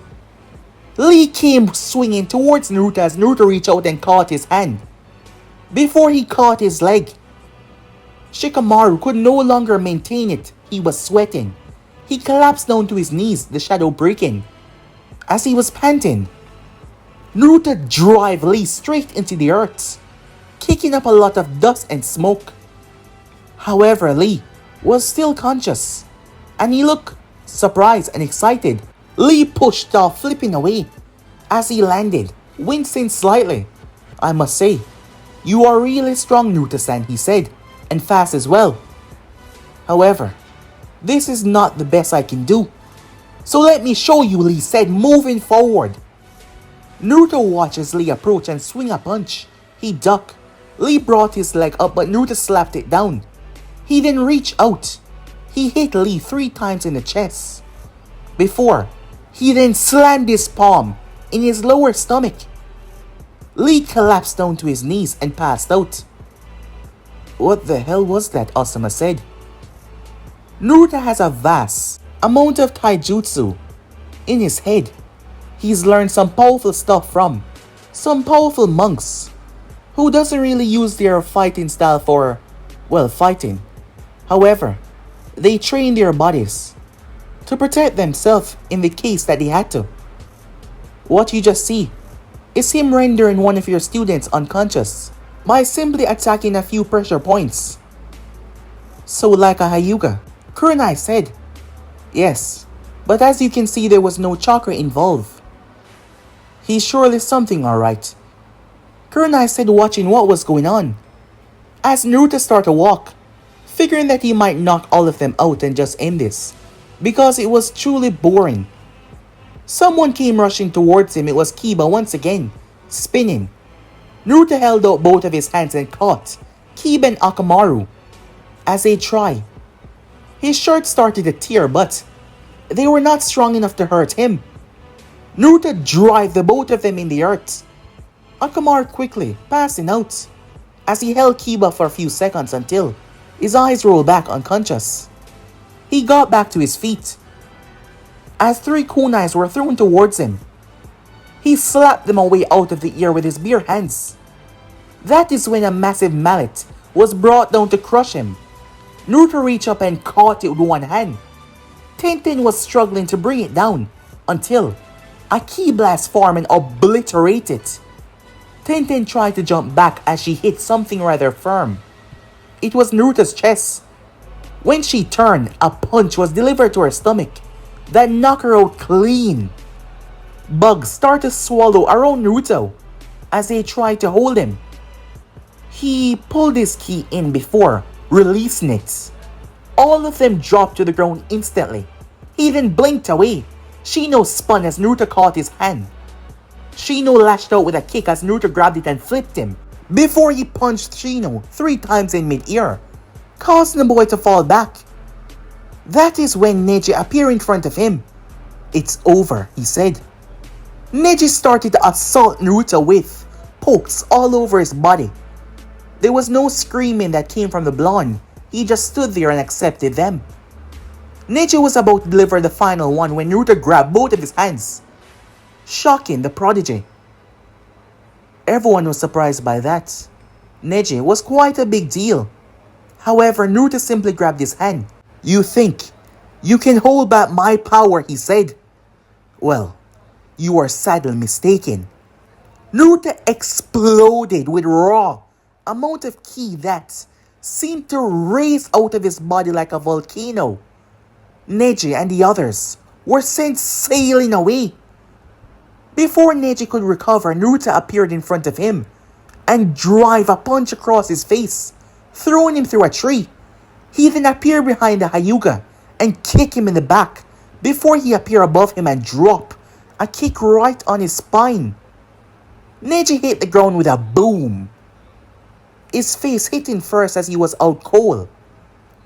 Lee came swinging towards Naruto as Naruto reached out and caught his hand. Before he caught his leg, Shikamaru could no longer maintain it. He was sweating. He collapsed down to his knees, the shadow breaking. As he was panting, Naruto drove Lee straight into the earth, kicking up a lot of dust and smoke. However, Lee was still conscious, and he looked surprised and excited. Lee pushed off, flipping away. As he landed, wincing slightly. I must say, you are really strong, Naruto-san, he said, and fast as well. However, this is not the best I can do. So let me show you, Lee said, moving forward. Naruto watches Lee approach and swing a punch. He ducked. Lee brought his leg up, but Naruto slapped it down. He then reached out. He hit Lee 3 times in the chest. Before, he then slammed his palm in his lower stomach. Lee collapsed down to his knees and passed out. What the hell was that? Asuma said. Naruto has a vast amount of taijutsu in his head. He's learned some powerful stuff from some powerful monks who doesn't really use their fighting style for, well, fighting. However, they train their bodies to protect themselves in the case that they had to. What you just see is him rendering one of your students unconscious by simply attacking a few pressure points. So like a Hyuga, Kunai said. Yes, but as you can see there was no chakra involved. He's surely something alright. Kunai said, watching what was going on. As Naruto started to walk, figuring that he might knock all of them out and just end this, because it was truly boring. Someone came rushing towards him. It was Kiba once again, spinning. Naruto held out both of his hands and caught Kiba and Akamaru as they tried. His shirt started to tear, but they were not strong enough to hurt him. Naruto drove the both of them in the earth. Akamaru quickly passing out as he held Kiba for a few seconds until his eyes rolled back unconscious. He got back to his feet as 3 kunais were thrown towards him. He slapped them away out of the air with his bare hands. That is when a massive mallet was brought down to crush him. Naruto reached up and caught it with one hand. Tenten was struggling to bring it down until a ki blast formed and obliterated it. Tenten tried to jump back as she hit something rather firm. It was Naruto's chest. When she turned, a punch was delivered to her stomach that knocked her out clean. Bugs started to swallow around Naruto as they tried to hold him. He pulled his ki in before releasing it. All of them dropped to the ground instantly. He then blinked away. Shino spun as Naruto caught his hand. Shino lashed out with a kick as Naruto grabbed it and flipped him before he punched Shino 3 times in mid-air, causing the boy to fall back. That is when Neji appeared in front of him. It's over, he said. Neji started to assault Naruto with pokes all over his body. There was no screaming that came from the blonde. He just stood there and accepted them. Neji was about to deliver the final one when Naruto grabbed both of his hands, shocking the prodigy. Everyone was surprised by that. Neji was quite a big deal. However, Naruto simply grabbed his hand. You think you can hold back my power, he said. Well, you are sadly mistaken. Naruto exploded with raw amount of ki that seemed to raise out of his body like a volcano. Neji and the others were sent sailing away. Before Neji could recover, Naruto appeared in front of him and drive a punch across his face, throwing him through a tree. He then appeared behind the Hyuga and kick him in the back before he appear above him and drop a kick right on his spine. Neji hit the ground with a boom, his face hitting first as he was out cold.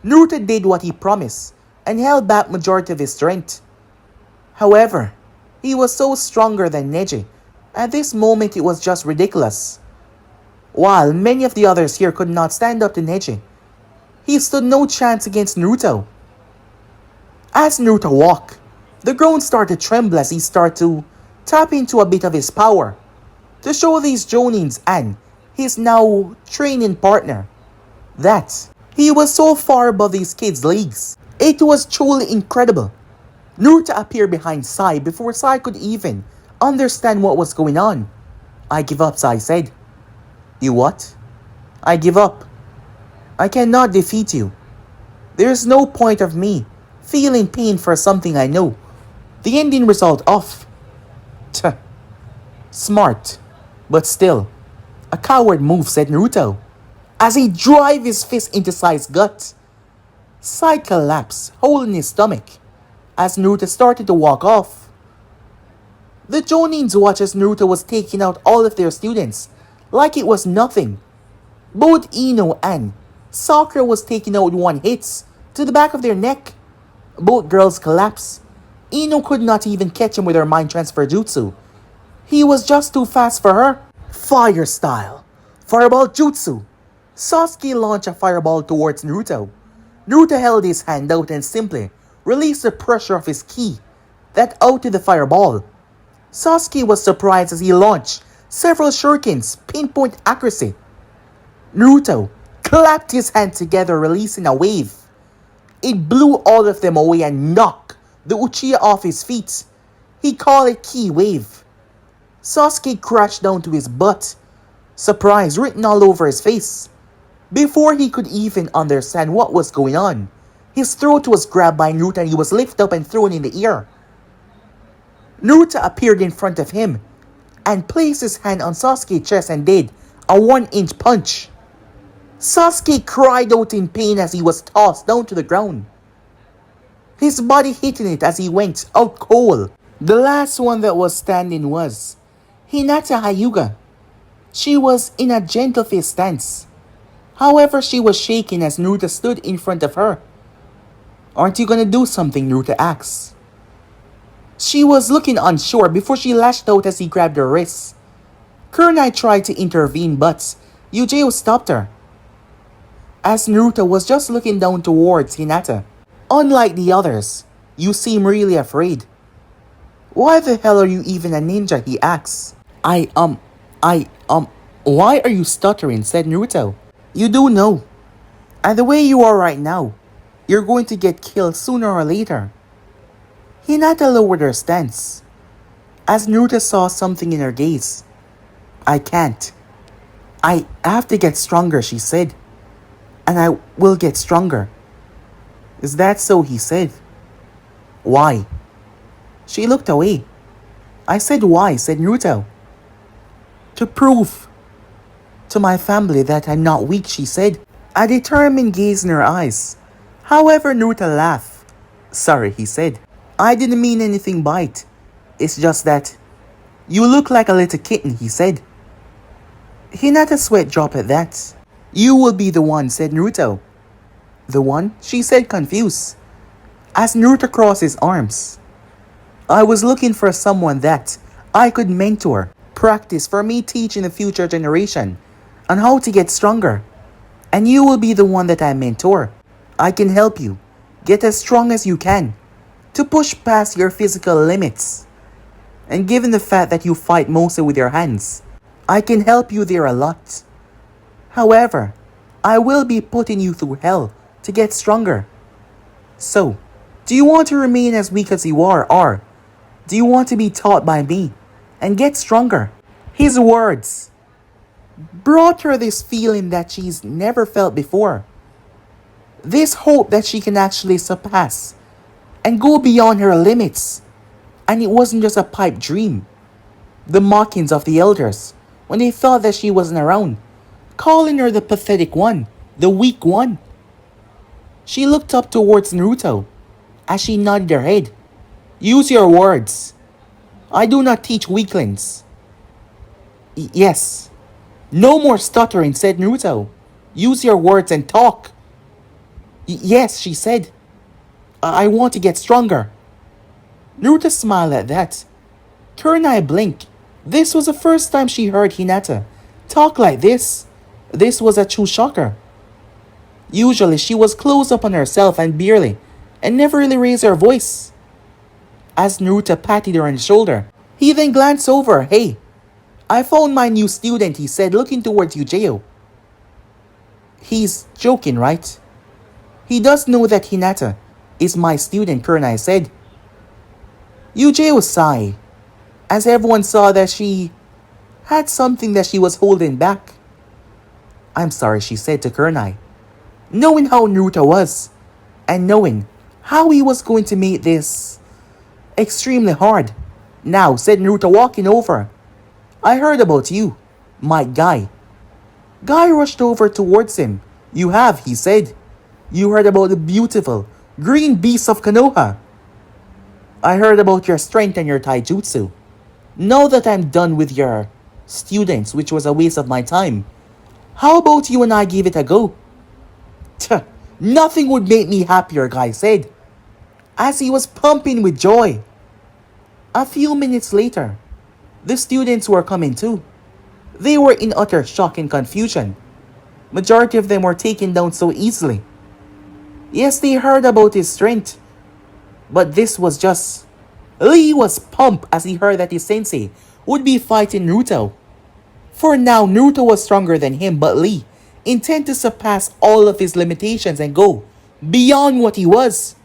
Naruto did what he promised and held back majority of his strength. However, he was so stronger than Neji. At this moment it was just ridiculous. While many of the others here could not stand up to Neji, he stood no chance against Naruto. As Naruto walked, the ground started to tremble as he started to tap into a bit of his power to show these jonins and his now training partner that he was so far above these kids' leagues. It was truly incredible. Naruto appeared behind Sai before Sai could even understand what was going on. "I give up," Sai said. "You what?" "I give up. I cannot defeat you. There is no point of me feeling pain for something I know the ending result of." Tch. Smart, but still a coward move, said Naruto, as he drive his fist into Sai's gut. Sai collapsed, holding his stomach, as Naruto started to walk off. The jonins watched as Naruto was taking out all of their students like it was nothing. Both Ino and Sakura was taking out one hits to the back of their neck. Both girls collapsed. Ino could not even catch him with her mind transfer jutsu. He was just too fast for her. Fire style. Fireball jutsu. Sasuke launched a fireball towards Naruto. Naruto held his hand out and simply released the pressure of his ki that outed the fireball. Sasuke was surprised as he launched several shurikens, pinpoint accuracy. Naruto clapped his hands together, releasing a wave. It blew all of them away and knocked the Uchiha off his feet. He called it Ki Wave. Sasuke crashed down to his butt, surprise written all over his face. Before he could even understand what was going on, his throat was grabbed by Naruto and he was lifted up and thrown in the air. Naruto appeared in front of him and placed his hand on Sasuke's chest and did a 1-inch punch. Sasuke cried out in pain as he was tossed down to the ground, his body hitting it as he went out cold. The last one that was standing was Hinata Hyuga. She was in a gentle fist stance. However, she was shaking as Naruto stood in front of her. "Aren't you gonna do something?" Naruto asked. She was looking unsure before she lashed out as he grabbed her wrists. Kunai tried to intervene, but Yujiro stopped her, as Naruto was just looking down towards Hinata. "Unlike the others, you seem really afraid. Why the hell are you even a ninja?" he asked. Why are you stuttering?" said Naruto. "You do know. And the way you are right now, you're going to get killed sooner or later." Hinata lowered her stance, as Naruto saw something in her gaze. "I can't. I have to get stronger," she said. "And I will get stronger." "Is that so?" he said. "Why?" She looked away. "I said why," said Naruto. "To prove to my family that I'm not weak," she said, a determined gaze in her eyes. However, Naruto laughed. "Sorry," he said. "I didn't mean anything by it. It's just that you look like a little kitten," he said. Hinata's sweat dropped at that. "You will be the one," said Naruto. "The one?" she said, confused, as Naruto crossed his arms. "I was looking for someone that I could mentor, practice for me teaching the future generation on how to get stronger. And you will be the one that I mentor. I can help you get as strong as you can to push past your physical limits. And given the fact that you fight mostly with your hands, I can help you there a lot. However, I will be putting you through hell to get stronger. So, do you want to remain as weak as you are, or do you want to be taught by me and get stronger?" His words brought her this feeling that she's never felt before. This hope that she can actually surpass and go beyond her limits. And it wasn't just a pipe dream. The mockings of the elders when they thought that she wasn't around, calling her the pathetic one, the weak one. She looked up towards Naruto as she nodded her head. Use your words. I do not teach weaklings. Yes. No more stuttering, said Naruto. Use your words and talk. Yes, she said. I want to get stronger. Naruto smiled at that. Kurenai blinked. This was the first time she heard Hinata talk like this. This was a true shocker. Usually she was closed up on herself and barely, and never really raised her voice. As Naruto patted her on the shoulder, he then glanced over. Hey, I found my new student, he said, looking towards Yujeo. He's joking, right? He does know that Hinata is my student, Kurenai said. Yujeo sighed, as everyone saw that she had something that she was holding back. I'm sorry, she said to Kurenai. Knowing how Naruto was, and knowing how he was going to make this extremely hard. Now, said Naruto, walking over. I heard about you, my guy. Guy rushed over towards him. You have, he said. You heard about the beautiful green beast of Konoha. I heard about your strength and your taijutsu. Now that I'm done with your students, which was a waste of my time, how about you and I give it a go? Tch, nothing would make me happier, Guy said, as he was pumping with joy. A few minutes later, the students were coming too. They were in utter shock and confusion. Majority of them were taken down so easily. Yes, they heard about his strength, but this was just... Lee was pumped as he heard that his sensei would be fighting Naruto. For now, Naruto was stronger than him, but Lee intended to surpass all of his limitations and go beyond what he was.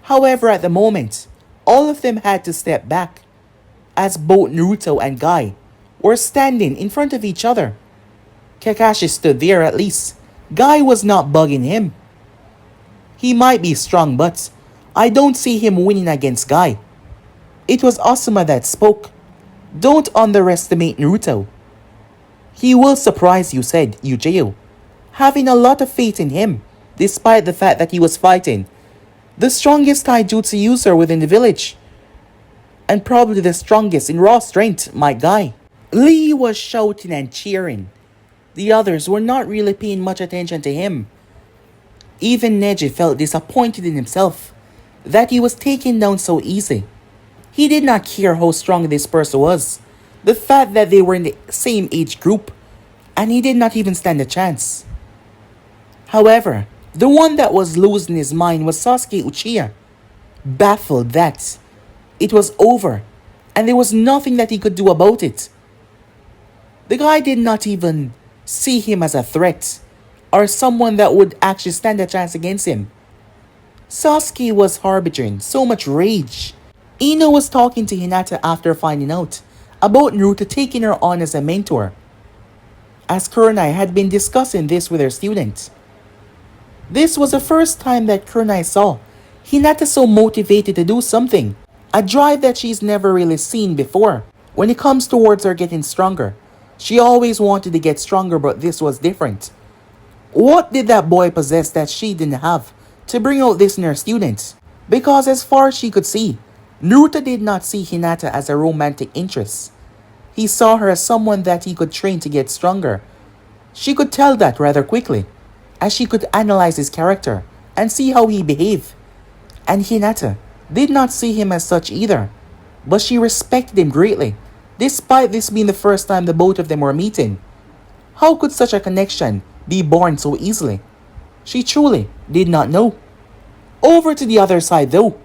However, at the moment, all of them had to step back, as both Naruto and Guy were standing in front of each other. Kakashi stood there at least. Guy was not bugging him. He might be strong, but I don't see him winning against Guy. It was Asuma that spoke. Don't underestimate Naruto. He will surprise you, said Yujeo, having a lot of faith in him, despite the fact that he was fighting the strongest taijutsu user within the village, and probably the strongest in raw strength, my guy. Lee was shouting and cheering. The others were not really paying much attention to him. Even Neji felt disappointed in himself that he was taken down so easy. He did not care how strong this person was. The fact that they were in the same age group, and he did not even stand a chance. However, the one that was losing his mind was Sasuke Uchiha, baffled that it was over, and there was nothing that he could do about it. The guy did not even see him as a threat, or someone that would actually stand a chance against him. Sasuke was harboring so much rage. Ino was talking to Hinata after finding out about Naruto taking her on as a mentor, as Kurenai had been discussing this with her student. This was the first time that Kurenai saw Hinata so motivated to do something, a drive that she's never really seen before. When it comes towards her getting stronger, she always wanted to get stronger, but this was different. What did that boy possess that she didn't have to bring out this in her student? Because as far as she could see, Naruto did not see Hinata as a romantic interest. He saw her as someone that he could train to get stronger. She could tell that rather quickly, as she could analyze his character and see how he behaved. And Hinata did not see him as such either, but she respected him greatly, despite this being the first time the both of them were meeting. How could such a connection be born so easily? She truly did not know. Over to the other side though,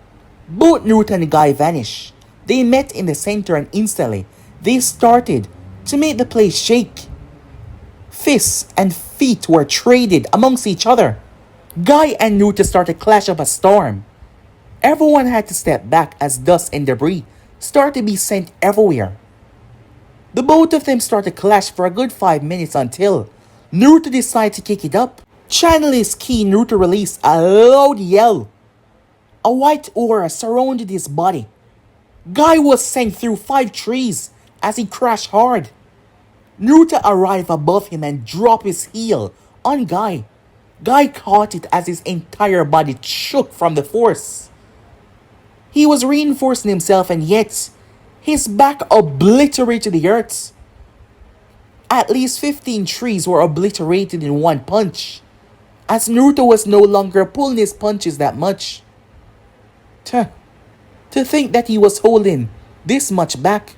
both Naruto and the guy vanished. They met in the center and instantly they started to make the place shake. Fists and feet were traded amongst each other. Guy and Naruto started a clash of a storm. Everyone had to step back as dust and debris started to be sent everywhere. The both of them started to clash for a good 5 minutes until Naruto decided to kick it up. Channeling his ki, Naruto released a loud yell. A white aura surrounded his body. Guy was sent through 5 trees as he crashed hard. Naruto arrived above him and dropped his heel on Guy. Guy caught it as his entire body shook from the force. He was reinforcing himself and yet his back obliterated the earth. At least 15 trees were obliterated in one punch, as Naruto was no longer pulling his punches that much. To think that he was holding this much back.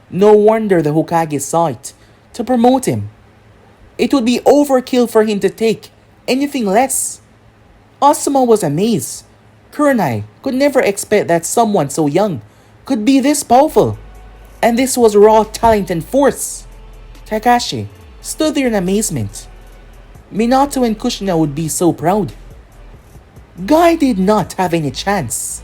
No wonder the Hokage saw it to promote him. It would be overkill for him to take anything less. Asuma was amazed. Kurenai could never expect that someone so young could be this powerful. And this was raw talent and force. Kakashi stood there in amazement. Minato and Kushina would be so proud. Guy did not have any chance,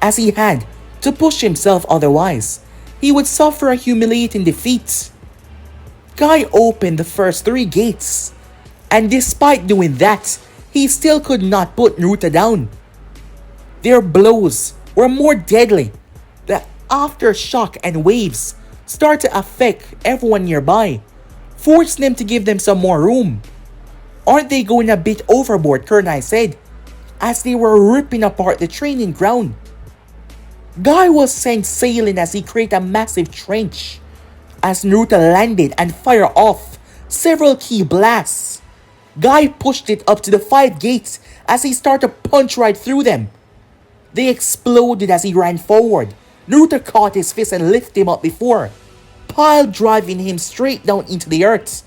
as he had to push himself, otherwise he would suffer a humiliating defeat. Guy opened the first 3 gates, and despite doing that, he still could not put Naruto down. Their blows were more deadly. The aftershock and waves start to affect everyone nearby, forcing them to give them some more room. Aren't they going a bit overboard, Kurenai said, as they were ripping apart the training ground. Guy was sent sailing as he created a massive trench, as Naruto landed and fired off several key blasts. Guy pushed it up to the 5 gates as he started to punch right through them. They exploded as he ran forward. Naruto caught his fist and lifted him up before, pile driving him straight down into the earth.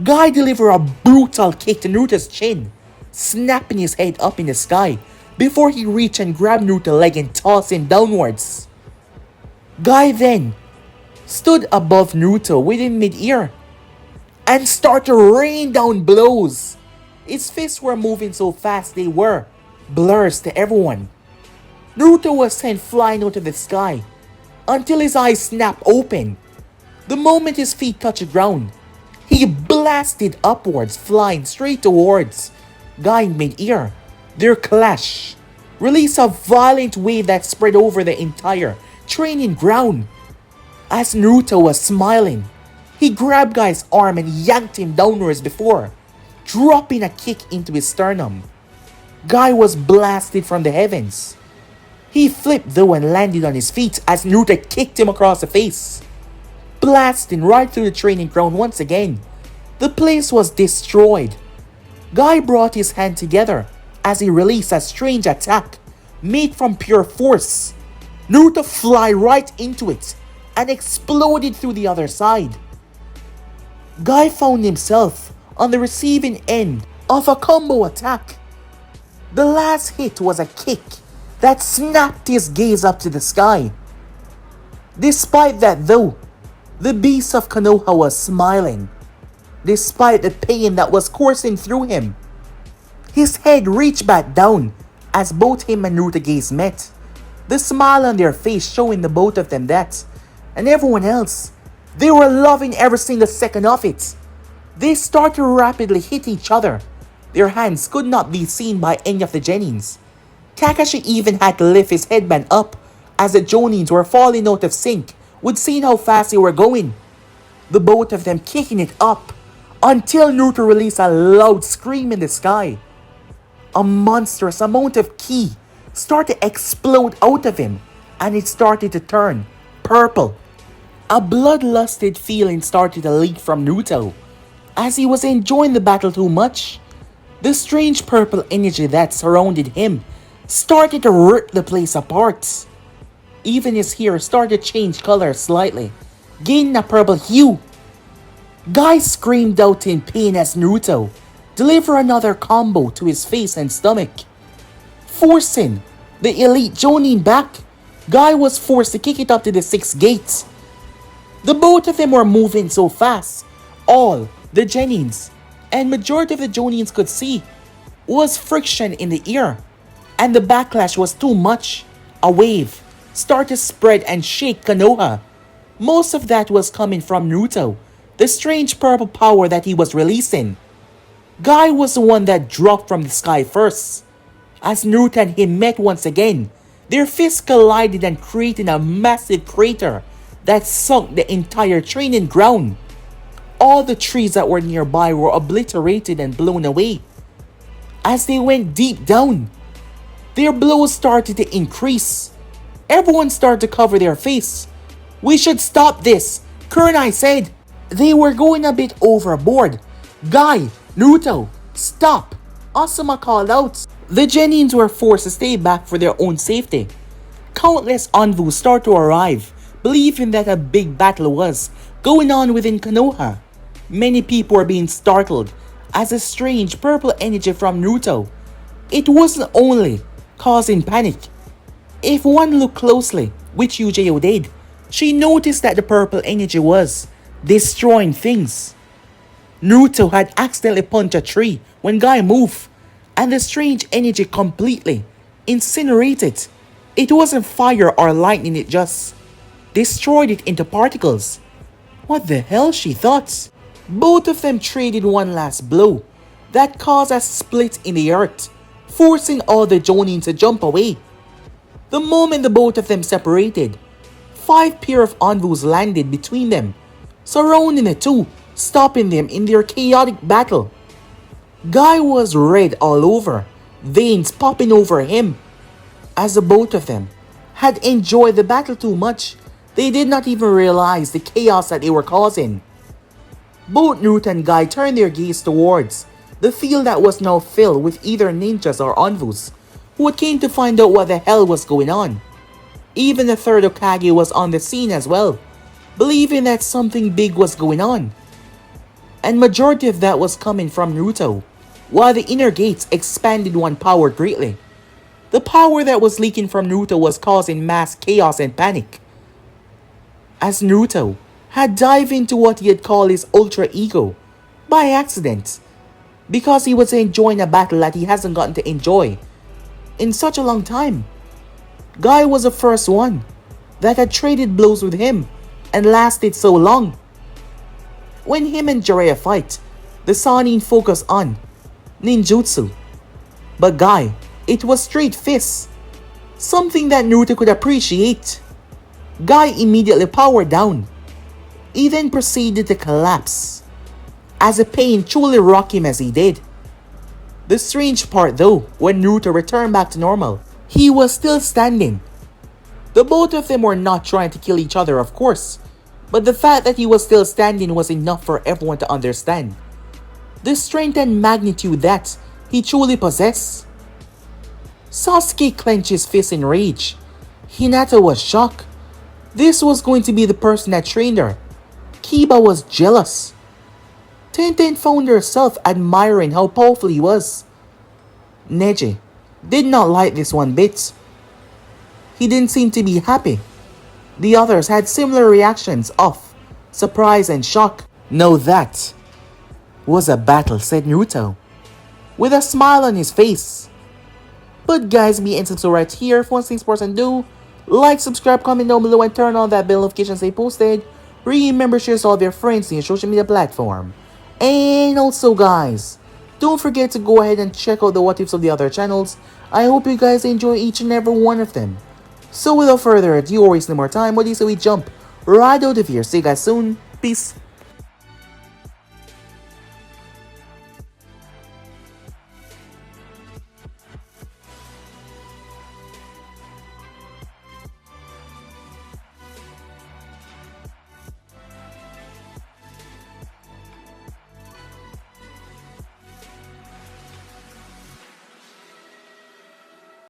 Guy delivered a brutal kick to Naruto's chin, snapping his head up in the sky before he reached and grabbed Naruto's leg and tossed him downwards. Guy then stood above Naruto within mid-air and started to rain down blows. His fists were moving so fast they were blurs to everyone. Naruto was sent flying out of the sky until his eyes snapped open. The moment his feet touched the ground, he blasted upwards, flying straight towards Guy in mid-air. Their clash released a violent wave that spread over the entire training ground. As Naruto was smiling, he grabbed Guy's arm and yanked him downwards before dropping a kick into his sternum. Guy was blasted from the heavens. He flipped though and landed on his feet as Naruto kicked him across the face, blasting right through the training ground once again. The place was destroyed. Guy brought his hand together as he released a strange attack made from pure force. Naruto fly right into it and exploded through the other side. Guy found himself on the receiving end of a combo attack. The last hit was a kick that snapped his gaze up to the sky. Despite that though, the beast of Konoha was smiling. Despite the pain that was coursing through him, his head reached back down as both him and Naruto's gaze met. The smile on their face showing the both of them that, and everyone else, they were loving every single second of it. They started to rapidly hit each other. Their hands could not be seen by any of the Genins. Kakashi even had to lift his headband up as the Jonins were falling out of sync with seeing how fast they were going. The both of them kicking it up until Naruto released a loud scream in the sky. A monstrous amount of ki started to explode out of him and it started to turn purple. A bloodlusted feeling started to leak from Naruto as he was enjoying the battle too much. The strange purple energy that surrounded him started to rip the place apart. Even his hair started to change color slightly, gaining a purple hue. Guy screamed out in pain as Naruto delivered another combo to his face and stomach. Forcing the elite joning back, Guy was forced to kick it up to the 6th gate. The both of them were moving so fast, all the Genins and majority of the Jonins could see was friction in the air, and the backlash was too much. A wave started to spread and shake Konoha. Most of that was coming from Naruto, the strange purple power that he was releasing. Guy was the one that dropped from the sky first. As Naruto and him met once again, their fists collided and created a massive crater that sunk the entire training ground. All the trees that were nearby were obliterated and blown away. As they went deep down, their blows started to increase. Everyone started to cover their face. "We should stop this," Kurenai said. They were going a bit overboard. "Guy, Naruto, stop," Asuma called out. The Genins were forced to stay back for their own safety. Countless Anvus start to arrive, believing that a big battle was going on within Konoha. Many people were being startled as a strange purple energy from Naruto. It wasn't only causing panic. If one looked closely, which Yujeo did, she noticed that the purple energy was destroying things. Naruto had accidentally punched a tree when Guy moved, and the strange energy completely incinerated. It wasn't fire or lightning, it just destroyed it into particles. What the hell, she thought. Both of them traded one last blow that caused a split in the earth, forcing all the jonin to jump away. The moment the both of them separated, 5 pair of Anvus landed between them, surrounding the two, stopping them in their chaotic battle. Guy was red all over, veins popping over him. As the both of them had enjoyed the battle too much, they did not even realize the chaos that they were causing. Both Naruto and Guy turned their gaze towards the field that was now filled with either ninjas or Anvus, who came to find out what the hell was going on. Even the third Hokage was on the scene as well, believing that something big was going on. And majority of that was coming from Naruto, while the inner gates expanded one power greatly. The power that was leaking from Naruto was causing mass chaos and panic. As Naruto had dived into what he had called his ultra ego by accident, because he was enjoying a battle that he hasn't gotten to enjoy in such a long time. Guy was the first one that had traded blows with him and lasted so long. When him and Jiraiya fight, the Sannin focus on ninjutsu. But Guy, it was straight fists, something that Naruto could appreciate. Guy immediately powered down. He then proceeded to collapse, as the pain truly rocked him as he did. The strange part though, when Naruto returned back to normal, he was still standing. The both of them were not trying to kill each other, of course, but the fact that he was still standing was enough for everyone to understand the strength and magnitude that he truly possessed. Sasuke clenched his fist in rage. Hinata was shocked. This was going to be the person that trained her. Kiba was jealous. Tenten found herself admiring how powerful he was. Neji did not like this one bit. He didn't seem to be happy. The others had similar reactions of surprise and shock. "No, that was a battle," said Naruto, with a smile on his face. But guys, me and subscribe right here. If one thing's person do, like, subscribe, comment down below, and turn on that bell notification stay posted. Remember, share to all of your friends in your social media platform. And also guys, don't forget to go ahead and check out the what ifs of the other channels. I hope you guys enjoy each and every one of them. So without further ado or wasting more time, what do you say we jump right out of here? See you guys soon. Peace.